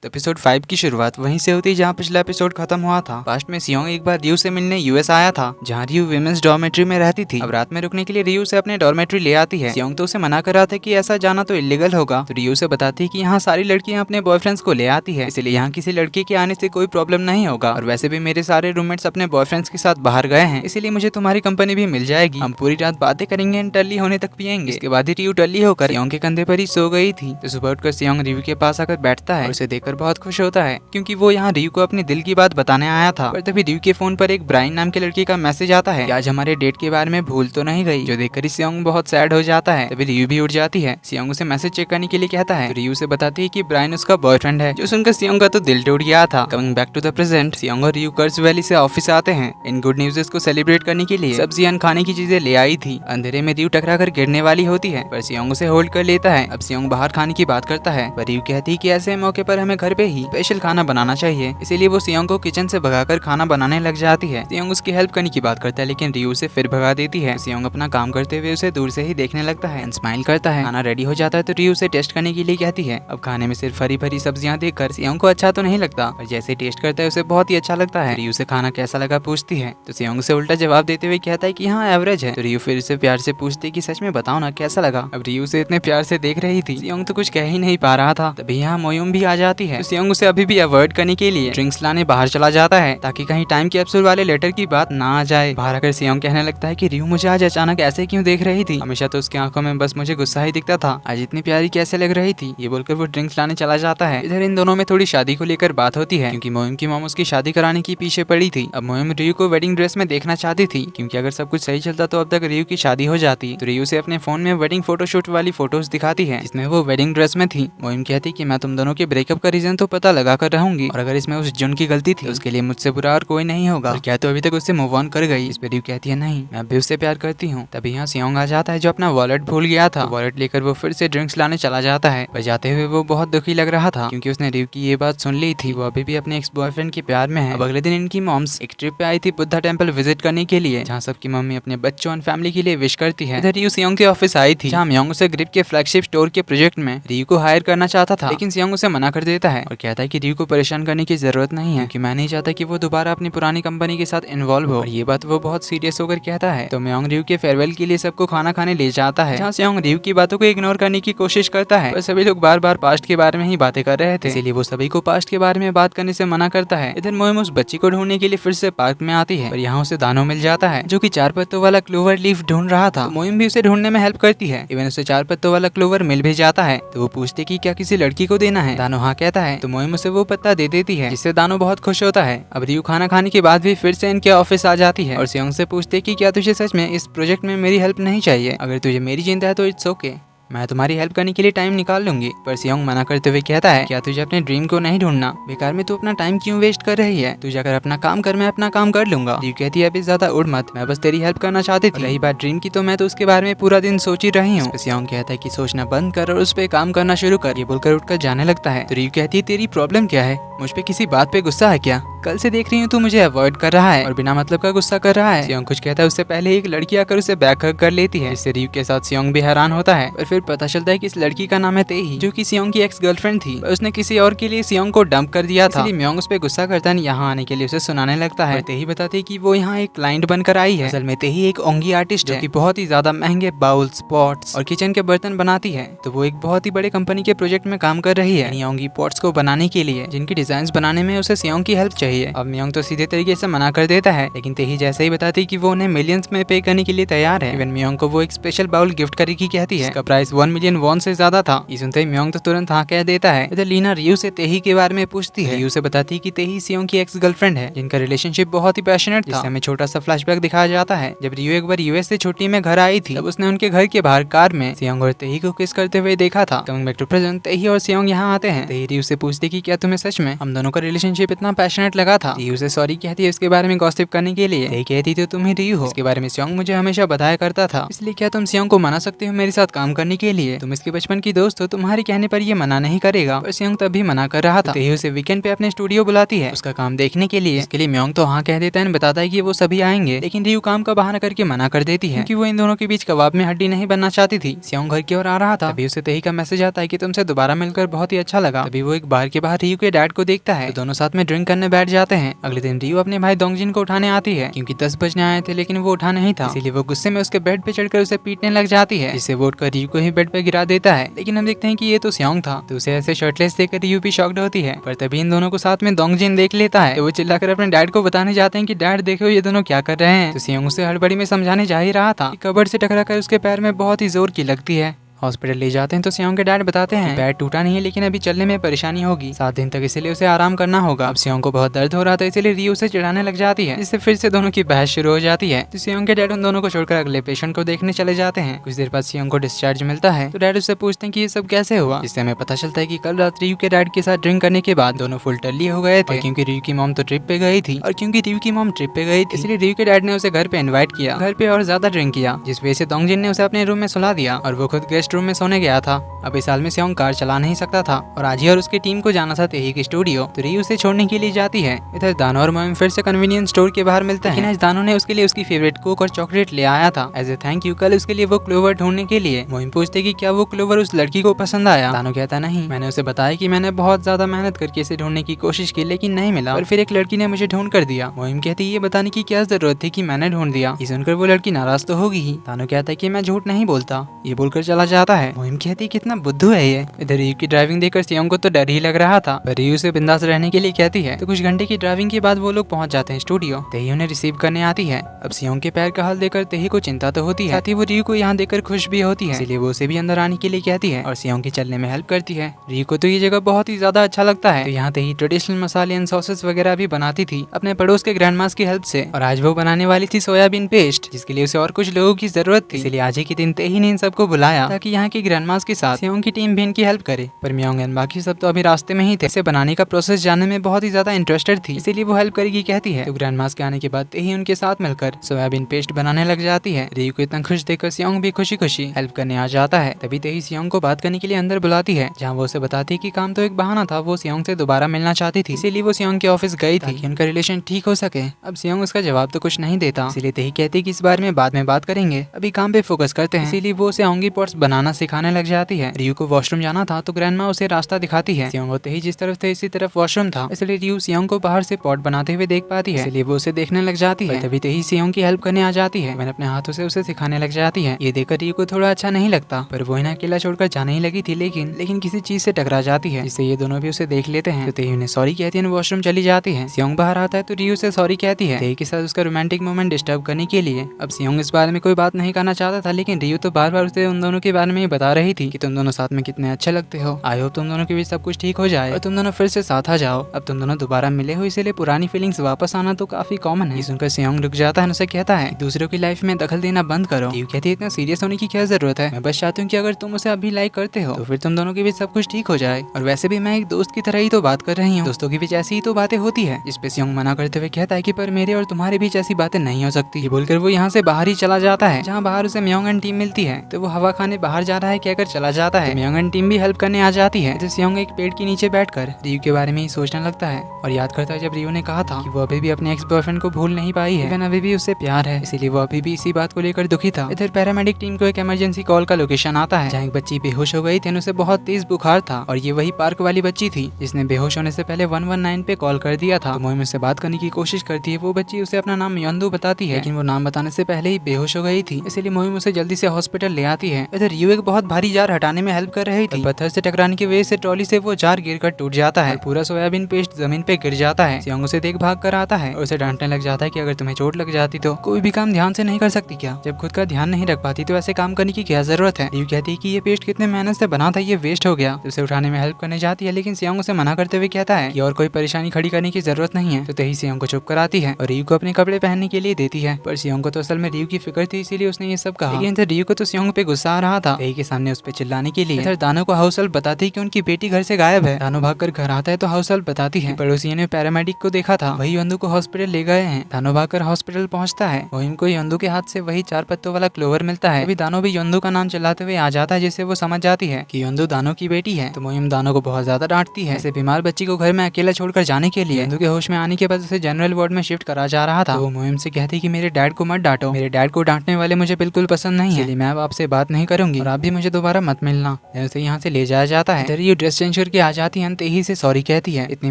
तो एपिसोड 5 की शुरुआत वहीं से होती है जहां पिछला एपिसोड खत्म हुआ था। पास्ट में सियोंग एक बार रियू से मिलने यूएस आया था, जहां रियू विमेंस डॉर्मेट्री में रहती थी। अब रात में रुकने के लिए रियू से अपने डॉर्मेट्री ले आती है। सियोंग तो उसे मना कर रहा था कि ऐसा जाना तो इलीगल होगा, तो रियू से बताती है कि यहाँ सारी लड़कियां अपने बॉयफ्रेंड्स को ले आती है, इसलिए यहाँ किसी लड़की के आने से कोई प्रॉब्लम नहीं होगा। और वैसे भी मेरे सारे रूममेट्स अपने बॉयफ्रेंड्स के साथ बाहर गए हैं, इसीलिए मुझे तुम्हारी कंपनी भी मिल जाएगी। हम पूरी रात बातें करेंगे, टल्ली होने तक पियेंगे। इसके बाद ही रियू टल्ली होकर सियोंग के कंधे पर ही सो गई थी। तो सुबह उठकर सियोंग रियू के पास आकर बैठता है और उसे देखकर बहुत खुश होता है, क्योंकि वो यहाँ रियू को अपनी दिल की बात बताने आया था। पर तभी रियू के फोन पर एक ब्राइन नाम के लड़के का मैसेज आता है कि आज हमारे डेट के बारे में भूल तो नहीं गई, जो देखकर सियोंग बहुत सैड हो जाता है। तभी रियू भी उठ जाती है। सियोंग उसे मैसेज चेक करने के लिए कहता है, तो रियू से बताती है कि ब्राइन उसका बॉयफ्रेंड है, जो सुनकर सियोंग का तो दिल टूट गया था। Coming back to the present, Seong और रियू कर्ज वैली से ऑफिस आते हैं। इन गुड न्यूज़ को सेलिब्रेट करने के लिए सब्जियां खाने की चीजें ले आई थी। अंधेरे में रियू टकरा कर गिरने वाली होती है, पर सियोंग उसे होल्ड कर लेता है। अब सियोंग बाहर खाने की बात करता है, पर रियू कहती है कि ऐसे मौके पर हमें घर पे ही स्पेशल खाना बनाना चाहिए, इसीलिए वो सियोंग को किचन से भगाकर खाना बनाने लग जाती है। सियोंग उसकी हेल्प करने की बात करता है, लेकिन रियू उसे फिर भगा देती है। सियोंग अपना काम करते हुए उसे दूर से ही देखने लगता है, स्माइल करता है। खाना रेडी हो जाता है तो रियू उसे टेस्ट करने के लिए कहती है। अब खाने में सिर्फ हरी भरी सब्जियां देखकर सियोंग को अच्छा तो नहीं लगता, और जैसे टेस्ट करता है उसे बहुत ही अच्छा लगता है। रियू से खाना कैसा लगा पूछती है, तो सियोंग उसे उल्टा जवाब देते हुए कहता है कि हाँ एवरेज है। तो रियू फिर उसे प्यार से पूछती है कि सच में बताओ ना कैसा लगा। अब रियू उसे इतने प्यार से देख रही थी, सियोंग तो कुछ कह ही नहीं पा रहा था। तभी यहाँ मोयुम भी आ जाती है। तो सियोंग उसे अभी भी अवॉइड करने के लिए ड्रिंक्स लाने बाहर चला जाता है, ताकि कहीं टाइम कैप्सूल वाले लेटर की बात ना आ जाए। बाहर आकर सियोंग कहने लगता है कि रियू मुझे आज अचानक ऐसे क्यों देख रही थी, हमेशा तो उसकी आंखों में बस मुझे गुस्सा ही दिखता था, आज इतनी प्यारी कैसे लग रही थी। ये बोलकर वो ड्रिंक्स लाने चला जाता है। इधर इन दोनों में थोड़ी शादी को लेकर बात होती है, क्योंकि मोयुम की मॉम उसकी शादी कराने की पीछे पड़ी थी। अब मोयुम रियू को वेडिंग ड्रेस में देखना चाहती थी, क्योंकि अगर सब कुछ सही चलता तो अब तक रियू की शादी हो जाती। तो रियू से अपने फोन में वेडिंग फोटोशूट वाली फोटोज दिखाती है, जिसमें वो वेडिंग ड्रेस में थी। मोयुम कहती कि मैं तुम दोनों के ब्रेकअप का रीजन तो पता लगा कर रहूंगी, और अगर इसमें उस जुन की गलती थी उसके लिए मुझसे बुरा और कोई नहीं होगा। और क्या तो अभी तक उससे मूव ऑन कर गई। इस पर रियू कहती है नहीं, मैं भी उससे प्यार करती हूँ। तभी यहाँ सियोंग आ जाता है, जो अपना वॉलेट भूल गया था। वॉलेट लेकर वो फिर से ड्रिंक्स लाने चला जाता है। बजाते हुए वो बहुत दुखी लग रहा था, क्योंकि उसने रियू की ये बात सुन ली थी। वो अभी भी अपने एक्स बॉयफ्रेंड के प्यार में है। अब अगले दिन इनकी मॉम्स एक ट्रिप पे आई थी बुद्धा टेम्पल विजिट करने के लिए, जहाँ सबकी मम्मी अपने बच्चों और फैमिली के लिए विश करती है। इधर रियू सियोंग के ऑफिस आई थी, जहाँ मियोंग उसे ग्रिप के फ्लैगशिप स्टोर के प्रोजेक्ट में रियू को हायर करना चाहता था, लेकिन सियोंग उसे मना कर देता है और कहता है कि रियू को परेशान करने की जरूरत नहीं है, क्योंकि मैं नहीं चाहता कि वो दोबारा अपनी पुरानी कंपनी के साथ इन्वॉल्व हो। और ये बात वो बहुत सीरियस होकर कहता है। तो मियोंग रियू के फेयरवेल के लिए सबको खाना खाने ले जाता है, जहाँ सियोंग रियू की बातों को इग्नोर करने की कोशिश करता है, पर सभी लोग बार बार पास्ट के बारे में ही बातें कर रहे थे, इसीलिए वो सभी को पास्ट के बारे में बात करने से मना करता है। इधर मोयुम उस बच्ची को ढूंढने के लिए फिर से पार्क में आती है, और यहाँ उसे दानो मिल जाता है, जो कि 4 पत्तों वाला क्लोवर लीफ ढूंढ रहा था। तो मोयुम भी उसे ढूंढने में हेल्प करती है। इवन उसे 4 पत्तों वाला क्लोवर मिल भी जाता है। तो वो पूछते कि क्या किसी लड़की को देना है। दानो हाँ कहता है, तो मोयुम उसे वो पत्ता दे देती है, जिससे दानो बहुत खुश होता है। अब रियू खाना खाने के बाद भी फिर से इनके ऑफिस आ जाती है, और सियोंग से पूछते कि क्या तुझे सच में इस प्रोजेक्ट में मेरी हेल्प नहीं चाहिए, अगर तुझे मेरी चिंता है तो इट्स ओके, मैं तुम्हारी हेल्प करने के लिए टाइम निकाल लूंगी। पर सियोंग मना करते हुए कहता है, क्या तुझे अपने ड्रीम को नहीं ढूंढना, बेकार में तू अपना टाइम क्यों वेस्ट कर रही है, तू जाकर अपना काम कर, मैं अपना काम कर लूंगा। रियू कहती है अभी ज्यादा उड़ मत, मैं बस तेरी हेल्प करना चाहती थी। रही बात ड्रीम की, तो मैं तो उसके बारे में पूरा दिन सोच ही रही हूँ। सियोंग कहता है कि सोचना बंद कर और उस पर काम करना शुरू कर। ये बोलकर उठकर जाने लगता है। तो रियू कहती है तेरी प्रॉब्लम क्या है, मुझ पे किसी बात पे गुस्सा है क्या, कल से देख रही हूँ तू मुझे अवॉइड कर रहा है और बिना मतलब का गुस्सा कर रहा है। सियोंग कुछ कहता है, उससे पहले एक लड़की आकर उसे बैक हग कर लेती है, जिससे रियू के साथ सियोंग भी हैरान होता है। और फिर पता चलता है कि इस लड़की का नाम है तेही, जो कि सियोंग की एक्स गर्लफ्रेंड थी। उसने किसी और के लिए सियोंग को डंप कर दिया था, इसलिए मियोंग उस पर गुस्सा करता है, यहाँ आने के लिए उसे सुनाने लगता है। तेही बताती है कि वो यहाँ एक क्लाइंट बनकर आई है। असल में तेही एक ओंगी आर्टिस्ट है, जो कि बहुत ही ज्यादा महंगे बाउल्स, पॉट्स और किचन के बर्तन बनाती है। तो वो एक बहुत ही बड़े कंपनी के प्रोजेक्ट में काम कर रही है ओंगी पॉट्स को बनाने के लिए, जिनकी डिजाइन बनाने में उसे सियोंग की हेल्प चाहिए। अब मियोंग तो सीधे तरीके से मना कर देता है, लेकिन तेही जैसे ही बताती कि वो उन्हें मिलियंस में पे करने के लिए तैयार है। इवन मियोंग को वो एक स्पेशल बाउल गिफ्ट करेगी कहती है, इसका प्राइस 1 मिलियन वॉन से ज्यादा था। ये सुनते ही मियोंग तो तुरंत हाँ कह देता है। इधर लीना रियू से तेही के बारे में पूछती है। रियू से बताती है कि तेही सियोंग की एक्स गर्लफ्रेंड है, जिनका रिलेशनशिप बहुत ही पैशनेट था। जिससे हमें छोटा सा फ्लैशबैक दिखाया जाता है, जब रियू एक बार यूएस से छुट्टी में घर आई थी, तब उसने उनके घर के बाहर कार में सियोंग और तेही को किस करते हुए देखा था। कमिंग बैक टू प्रेजेंट, तेही और सियोंग यहाँ आते हैं। तेही रियू से पूछती कि क्या तुम्हें सच में हम दोनों का रिलेशनशिप इतना पैशनेट चोट लगा था। रियू से सॉरी कहती है उसके बारे में गॉसिप करने के लिए। यही कहती तो तुम ही रियू हो, इसके बारे में सियोंग मुझे हमेशा बताया करता था, इसलिए क्या तुम सियोंग को मना सकते हो मेरे साथ काम करने के लिए? तुम इसके बचपन की दोस्त हो, तुम्हारे कहने पर ये मना नहीं करेगा। पर सियोंग तब भी मना कर रहा था। तेही उसे वीकेंड पे अपने स्टूडियो बुलाती है उसका काम देखने के लिए। इसके लिए म्योंग तो हाँ कह देता है, बताता है कि वो सभी आएंगे, लेकिन रियू काम का बहाना करके मना कर देती है क्योंकि वो इन दोनों के बीच कबाब में हड्डी नहीं बनना चाहती थी। सियोंग घर की ओर आ रहा था, तभी उसे तेही का मैसेज आता है कि तुमसे दोबारा मिलकर बहुत ही अच्छा लगा। तभी वो एक बार के बाहर रियू के डैड को देखता है, तो दोनों साथ में ड्रिंक करने बैठ जाते हैं। अगले दिन रियू अपने भाई दोंगजिन को उठाने आती है क्योंकि 10 बजने आए थे, लेकिन वो उठा नहीं था, इसीलिए वो गुस्से में उसके बेड पे चढ़कर उसे पीटने लग जाती है, जिससे वो उठकर रियू को ही बेड पे गिरा देता है। लेकिन हम देखते हैं कि ये तो सियोंग था, तो उसे ऐसे शर्टलेस देखकर रियू भी शॉक्ड होती है। पर तभी इन दोनों को साथ में दोंगजिन देख लेता है, तो वो चिल्लाकर अपने डैड को बताने जाते हैं कि डैड देखो ये दोनों क्या कर रहे हैं। तो सियोंग उसे हड़बड़ी में समझाने जा ही रहा था कि कबर्ड से टकराकर उसके पैर में बहुत ही जोर की लगती है। हॉस्पिटल ले जाते हैं तो सियोंग के डैड बताते हैं पैर टूटा नहीं है, लेकिन अभी चलने में परेशानी होगी 7 दिन तक, इसलिए उसे आराम करना होगा। अब सियोंग को बहुत दर्द हो रहा था, इसलिए रियू उसे चिढ़ाने लग जाती है, जिससे फिर से दोनों की बहस शुरू हो जाती है। तो सियोंग के डैड उन दोनों को छोड़कर अगले पेशेंट को देखने चले जाते हैं। कुछ देर बाद सियोंग को डिस्चार्ज मिलता है, तो डैड उससे पूछते हैं कि ये सब कैसे हुआ, जिससे हमें पता चलता है कि कल रात रियू के डैड के साथ ड्रिंक करने के बाद दोनों फुल टल्ली हो गए थे, क्योंकि रियू की मॉम तो ट्रिप पे गई थी, और क्योंकि रियू की मॉम ट्रिप पे गई थी इसलिए रियू के डैड ने उसे घर पे इन्वाइट किया, घर पे और ज्यादा ड्रिंक किया, जिस वजह से दोंगजिन ने उसे अपने रूम में सुला दिया और वो खुद गेस्ट रूम में सोने गया था। अब इस साल में सियोंग कार चला नहीं सकता था और आजी और उसकी टीम को जाना था तेही के स्टूडियो, तो रियू उसे छोड़ने के लिए जाती है। इधर दानो और मोइम फिर से कन्वीनियंस स्टोर के बाहर मिलते हैं, लेकिन आज दानो ने उसके लिए उसकी फेवरेट कोक और चॉकलेट ले आया था एज ए थैंक यू। कल उसके लिए वो क्लोवर ढूंढने के लिए मोइम पूछते कि क्या वो क्लोवर उस लड़की को पसंद आया। दानो कहता नहीं, मैंने उसे बताया कि मैंने बहुत ज्यादा मेहनत करके इसे ढूंढने की कोशिश की, लेकिन नहीं मिला, और फिर एक लड़की ने मुझे ढूंढ कर दिया। मोइम कहती ये बताने की क्या जरूरत थी कि मैंने ढूंढ दिया, ये सुनकर वो लड़की नाराज तो होगी ही। दानो कहता है कि मैं झूठ नहीं बोलता, ये बोलकर चला जाता है। मोइम कहती कितना बुद्धू है ये। इधर रियू की ड्राइविंग देखकर सियोंग को तो डर ही लग रहा था, पर रियू से बिंदास रहने के लिए कहती है। तो कुछ घंटे की ड्राइविंग के बाद वो लोग पहुंच जाते हैं स्टूडियो। तेही उन्हें रिसीव करने आती है। अब सियोंग के पैर का हाल देखकर तेही को चिंता तो होती है, साथ ही वो रियू को यहाँ देखकर खुश भी होती है, इसलिए वो उसे भी अंदर आने के लिए कहती है और सियोंग के चलने में हेल्प करती है। रियू को तो ये जगह बहुत ही ज्यादा अच्छा लगता है, तो यहाँ तेही ट्रेडिशनल मसाले एंड सॉसेस वगैरह भी बनाती थी अपने पड़ोस के ग्रैंडमास की हेल्प से, और आज वो बनाने वाली थी सोयाबीन पेस्ट, जिसके लिए उसे और कुछ लोगों की जरूरत थी, इसलिए आज ही के दिन तेही ने इन सबको बुलाया ताकि यहाँ की ग्रैंडमास के साथ सियोंग की टीम भी इनकी हेल्प करे। पर म्योंग एंड बाकी सब तो अभी रास्ते में ही थे, इसे बनाने का प्रोसेस जानने में बहुत ही ज्यादा इंटरेस्टेड थी, इसीलिए वो हेल्प करेगी कहती है। तो ग्रैंडमास के आने के बाद तेही उनके साथ मिलकर सोयाबीन पेस्ट बनाने लग जाती है। रियू को इतना खुश देखकर सियोंग भी खुशी खुशी हेल्प करने आ जाता है। तभी तेही सियोंग को बात करने के लिए अंदर बुलाती है, जहाँ वो उसे बताती है कि काम तो एक बहाना था, वो सियोंग से दोबारा मिलना चाहती थी, इसीलिए वो सियोंग के ऑफिस गई थी कि उनका रिलेशन ठीक हो सके। अब सियोंग उसका जवाब तो कुछ नहीं देता, इसीलिए तेही कहती है कि इस बारे में बाद में बात करेंगे, अभी काम पे फोकस करते हैं, इसीलिए वो उसे ऑंगी पॉट्स बनाना सिखाने लग जाती है। रियू को वॉशरूम जाना था, तो ग्रैंडमा उसे रास्ता दिखाती है। सियोंग होते ही जिस तरफ थे इसी तरफ वॉशरूम था, इसलिए रियू सियोंग को बाहर से पॉट बनाते हुए देख पाती है, इसलिए वो उसे देखने लग जाती है। तभी तेही सियोंग की हेल्प करने आ जाती है, मैंने अपने हाथों से उसे सिखाने लग जाती है। ये देखकर रियू को थोड़ा अच्छा नहीं लगता, पर वो इन्हें अकेला छोड़कर जाने ही लगी थी, लेकिन किसी चीज से टकरा जाती है, जिससे ये दोनों भी उसे देख लेते हैं। तो तेही उन्हें सॉरी कहती है, वॉशरूम चली जाती है। सियोंग बाहर आता है तो रियू से सॉरी कहती है, तेही के साथ उसका रोमांटिक मोमेंट डिस्टर्ब करने के लिए। अब सियोंग इस बारे में कोई बात नहीं करना चाहता था, लेकिन रियू तो बार बार उसे उन दोनों के बारे में बता रही थी कि तुम दोनों साथ में कितने अच्छे लगते हो, आई होप तुम दोनों के बीच सब कुछ ठीक हो जाए और तुम दोनों फिर से साथ आ जाओ। अब तुम दोनों दोबारा मिले हो, इसीलिए पुरानी फीलिंग्स वापस आना तो काफी कॉमन है। सुनकर सियोंग रुक जाता है, उसे कहता है दूसरों की लाइफ में दखल देना बंद करो। रियू कहती है इतना सीरियस होने की क्या जरूरत है, मैं बस चाहती हूँ कि अगर तुम उसे अभी लाइक करते हो तो फिर तुम दोनों के बीच सब कुछ ठीक हो जाए, और वैसे भी मैं एक दोस्त की तरह ही तो बात कर रही हूँ, दोस्तों के बीच ऐसी ही तो बातें होती है। इस पे सियोंग मना करते हुए कहता है कि पर मेरे और तुम्हारे बीच ऐसी बातें नहीं हो सकती। ये बोलकर वो यहाँ से बाहर ही चला जाता है, जहाँ बाहर उसे म्योंग एंड टीम मिलती है, तो वो हवा खाने बाहर जा रहा है कहकर चला जाता है। म्योंग एंड टीम भी हेल्प करने आ जाती है, तो सियोंग एक पेड़ के नीचे बैठकर रियू के बारे में ही सोचने लगता है और याद करता है जब रियू ने कहा था कि वो अभी भी अपने एक्स बॉयफ्रेंड को भूल नहीं पाई है, लेकिन अभी भी उससे प्यार है, इसीलिए वो अभी भी इसी बात को लेकर दुखी था। इधर पैरामेडिक टीम को एक इमरजेंसी कॉल का लोकेशन आता है, जहाँ एक बच्ची बेहोश हो गई थी, उसे बहुत तेज बुखार था, और ये वही पार्क वाली बच्ची थी जिसने बेहोश होने से पहले 119 पे कॉल कर दिया था। तो मोइम उससे बात करने की कोशिश करती है, वो बच्ची उसे अपना नाम योंदू बताती है, लेकिन वो नाम बताने से पहले ही बेहोश हो गई थी, इसलिए मोइम उसे जल्दी से हॉस्पिटल ले आती है। इधर रियू एक बहुत भारी जार हटाने में हेल्प कर रही थी, पत्थर से टकराने की वजह से ट्रॉली से वो जार गिरकर टूट जाता है, पूरा सोयाबीन पेस्ट जमीन पे गिर जाता है। सियोंग उसे देख भाग कर आता है और उसे डांटने लग जाता है कि अगर तुम्हें चोट लग जाती तो कोई भी काम ध्यान से नहीं कर सकती क्या, जब खुद का ध्यान नहीं रख पाती तो ऐसे काम करने की क्या जरूरत है। रियू कहती है कि ये पेस्ट कितने मेहनत से बना था, ये वेस्ट हो गया, तो उसे उठाने में हेल्प करने जाती है, लेकिन सियोंग उसे मना करते हुए कहता है कि और कोई परेशानी खड़ी करने की जरूरत नहीं है। तो तेही सियोंग को चुप कराती है और रियू को अपने कपड़े पहनने के लिए देती है, पर सियोंग को तो असल में रियू की फिक्र थी, इसीलिए उसने ये सब कहा, लेकिन रियू को तो सियोंग पे गुस्सा आ रहा था, तेही के सामने उस पर चिल्लाने के लिए। इधर दानो को हाउस हेल्प बताती है कि उनकी बेटी घर से गायब है। दानो भागकर घर आता है तो हाउस हेल्प बताती है पड़ोसियों ने पैरामेडिक को देखा था, वही यंदू को हॉस्पिटल ले गए हैं। दानो भागकर हॉस्पिटल पहुंचता है। मोहिम को यंदू के हाथ से वही 4 पत्तों वाला क्लोवर मिलता है। अभी दानो भी यंदू का नाम चिल्लाते हुए आ जाता है, जिससे वो समझ जाती है कि यंदू दानो की बेटी है। तो मोहिम दानो को बहुत ज्यादा डांटती है। ऐसे बीमार बच्ची को घर में अकेला छोड़कर जाने के लिए। यंदू के होश में आने के बाद उसे जनरल वार्ड में शिफ्ट करा जा रहा था। तो वो मोहिम से कहती कि मेरे डैड को मत डांटो, मेरे डैड को डांटने वाले मुझे बिल्कुल पसंद नहीं है, इसलिए मैं अब आपसे बात नहीं करूंगी और आप भी मुझे दोबारा मत मिलना। उसे यहाँ से ले जाया जाता है। इधर ये ड्रेस चेंज करके आ जाती है, तेही से सॉरी कहती है इतनी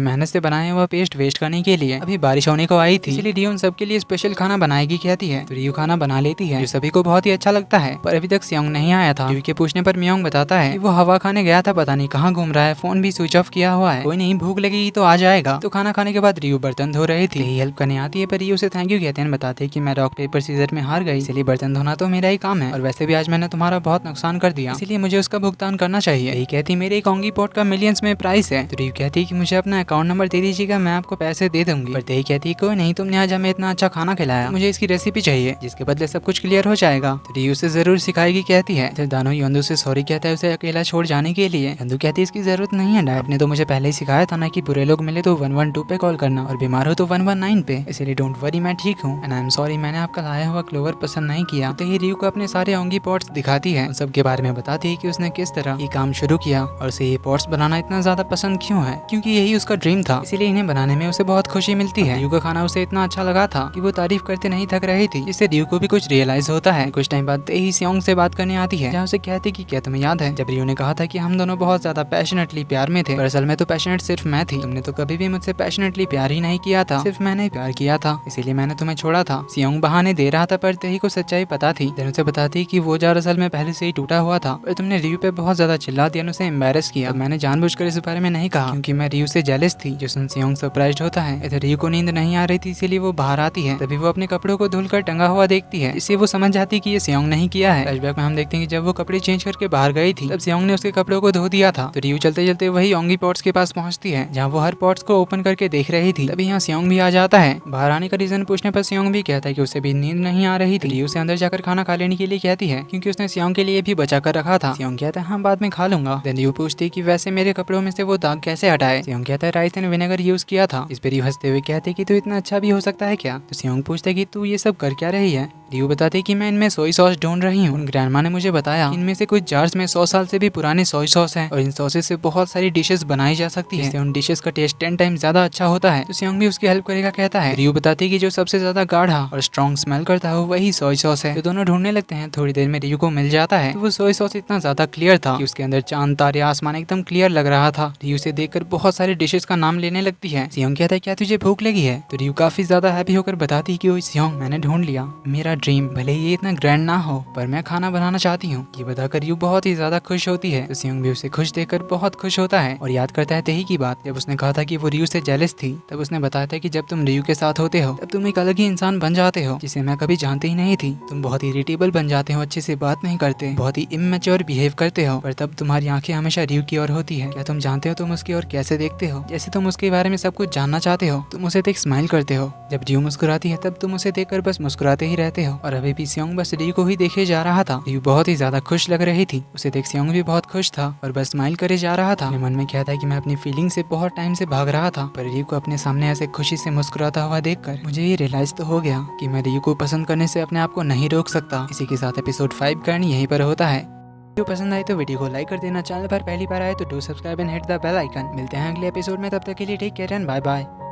मेहनत से बनाया हुआ पेस्ट वेस्ट करने के लिए। अभी बारिश होने को आई थी, इसलिए रियो उन सबके लिए स्पेशल खाना बनाएगी कहती है। तो रियो खाना बना लेती है जो सभी को बहुत ही अच्छा लगता है। पर अभी तक सियोंग नहीं आया था। रियो के पूछने पर मियोंग बताता है कि वो हवा खाने गया था, पता नहीं कहाँ घूम रहा है, फोन भी स्विच ऑफ किया हुआ है। कोई नहीं, भूख लगेगी तो आ जाएगा। तो खाना खाने के बाद रियो बर्तन धो रही थी। हेल्प करने आती है पर रियो उसे थैंक यू कहते हैं, बताते हैं कि मैं रॉक पेपर सीजर में हार गई, इसलिए बर्तन धोना तो मेरा ही काम है और वैसे भी आज मैंने तुम्हारा बहुत नुकसान कर दिया, इसलिए मुझे उसका भुगतान करना चाहिए। यही कहती मेरे कॉन्गी पॉट का मिलियंस में प्राइस है। तो रियो कहती है कि मुझे अपना अकाउंट नंबर दे दीजिएगा, मैं आपको पैसे दे दूंगी। पर तेही कहती है कोई नहीं, तुमने आज हमें इतना अच्छा खाना खिलाया, मुझे इसकी रेसिपी चाहिए जिसके बदले सब कुछ क्लियर हो जाएगा। तो रियो उसे जरूर सिखाएगी कहती है। फिर दानो यंदू से सॉरी कहता है उसे अकेला छोड़ जाने के लिए। यंदू कहती है इसकी जरूरत नहीं है, डैड ने तो मुझे पहले ही सिखाया था ना कि बुरे लोग मिले तो 112 पे कॉल करना और बीमार हो तो 119 पे, इसलिए डोंट वरी मैं ठीक हूँ एंड आई एम सॉरी मैंने आपका लाया हुआ क्लोवर पसंद नहीं किया। तो ये रियो को अपने सारे ओंगी पॉट्स दिखाती है, उन सब के बारे में बताती है कि उसने किस तरह ये काम शुरू किया और उसे ये पॉट्स बनाना इतना ज्यादा पसंद क्यों है, क्योंकि यही उसका ड्रीम था, इसीलिए इन्हें बनाने में उसे बहुत खुशी मिलती है। रियो का खाना उसे इतना अच्छा लगा था कि वो तारीफ करते नहीं थक रही थी, जिससे रियो को भी कुछ रियलाइज होता है। कुछ टाइम बाद तेही सियोंग से बात करने आती है, जहाँ उसे कहती कि क्या तुम्हें याद है जब रियो ने कहा था कि हम दोनों बहुत ज्यादा पैशनेटली प्यार में थे, दरअसल में तो पैशनेट सिर्फ मैं थी, तुमने तो कभी भी मुझसे पैशनेटली प्यार ही नहीं किया था, सिर्फ मैंने प्यार किया था, इसीलिए मैंने तुम्हें छोड़ा था। सियोंग बहाने दे रहा था पर तेही को सच्चाई पता थी। देन उसे बताती कि वो दरअसल में पहले से ही टूटा हुआ था, पर तुमने रियो पे बहुत ज्यादा चिल्ला दिया, उसे एम्बेरस किया। मैंने जानबूझकर इस बारे में नहीं कहा क्योंकि मैं रियो से जेलस थी, जो सुन सियोंग सरप्राइज्ड होता है। इधर रियो को नींद नहीं आ रही थी, इसीलिए वो बाहर आती है। तभी वो अपने कपड़ों को धुलकर टंगा हुआ देखती है, इससे वो समझ जाती कि ये सियोंग नहीं किया है। फ्लैशबैक में हम देखते हैं कि जब वो कपड़े चेंज करके बाहर गई थी तब सियोंग ने उसके कपड़ों को धो दिया था। तो रियो चलते चलते वही ओंगी पॉट्स के पास पहुंचती है, जहाँ वो हर पॉट्स को ओपन करके देख रही थी। तभी यहाँ सियोंग भी आ जाता है। बाहर आने का रीजन पूछने पर सियोंग भी कहता है कि उसे भी नींद नहीं आ रही थी। रियो से अंदर जाकर खाना खा लेने के लिए कहती है क्योंकि उसने सियोंग के लिए भी बचा कर रखा था। सियोंग कहता है हाँ बाद में खा लूंगा। देन रियो पूछती है कि वैसे मेरे कपड़ों में से वो दाग कैसे हटाए। सियोंग कहता है राइस एंड विनेगर यूज किया था। इस पर रियो हंसते हुए कहते कि तू इतना अच्छा भी हो सकता है क्या। तो सियोंग पूछता है कि तू ये सब कर क्या रही है। रियो बताते कि मैं इनमें सोई सॉस ढूंढ रही हूँ। ग्रैंडमा ने मुझे बताया इनमें से कुछ जार्स में 100 साल से भी पुराने सोई सॉस हैं और इन सॉसेस से बहुत सारी डिशेस बनाई जा सकती है, उन डिशेस का टेस्ट 10 टाइम ज्यादा अच्छा होता है। तो सियोंग भी उसकी हेल्प करेगा कहता है। रियो बताती कि जो सबसे ज्यादा गाढ़ा और स्ट्रॉन्ग स्मेल करता है वही सोई सॉस है। तो दोनों ढूंढने लगते हैं। थोड़ी देर में रियो को मिल जाता है। तो वो सोई सॉस इतना ज्यादा क्लियर था कि उसके अंदर चांद तारे आसमान एकदम क्लियर लग रहा था। रियो से देखकर बहुत सारे डिशेस का नाम लेने लगती है। सियोंग कहता है क्या तुझे भूख लगी है। तो रियो काफी ज्यादा हैप्पी होकर बताती कि सियोंग मैंने ढूंढ लिया मेरा ड्रीम, भले ये इतना ग्रैंड ना हो पर मैं खाना बनाना चाहती हूँ। ये बताकर रियो बहुत ही ज्यादा खुश होती है। तो सियोंग भी उसे खुश देखकर बहुत खुश होता है और याद करता है तेही की बात, जब उसने कहा था कि वो रियो से जेलस थी। तब उसने बताया था कि जब तुम रियो के साथ होते हो तब तुम एक अलग ही इंसान बन जाते हो जिसे मैं कभी जानती ही नहीं थी। तुम बहुत इरिटेबल बन जाते हो, अच्छे से बात नहीं करते, बहुत ही इमेच्योर बिहेव करते हो, पर तब तुम्हारी आंखें हमेशा रियो की ओर होती है। क्या तुम जानते हो तुम उसकी ओर कैसे देखते हो, जैसे तुम उसके बारे में सब कुछ जानना चाहते हो। तुम उसे देख स्माइल करते हो, जब रियो मुस्कुराती है तब तुम उसे देखकर बस मुस्कुराते ही रहते हो। और अभी भी सियोंग बस रियो को ही देखे जा रहा था। रियो बहुत ही ज्यादा खुश लग रही थी, उसे देख सियोंग भी बहुत खुश था और बस स्माइल करे जा रहा था। अपने मन में कहता है कि मैं अपनी फीलिंग से बहुत टाइम से भाग रहा था, पर रियो को अपने सामने ऐसे खुशी से मुस्कुराता हुआ देखकर मुझे ये रियलाइज तो हो गया कि मैं रियो को पसंद करने से अपने आप को नहीं रोक सकता। इसी के साथ एपिसोड 5 का यहीं पर होता है। वीडियो पसंद आए तो वीडियो को लाइक कर देना, चैनल पर पहली बार आए तो do subscribe and hit the bell icon. मिलते हैं अगले एपिसोड में, तब तक के लिए take care and bye bye.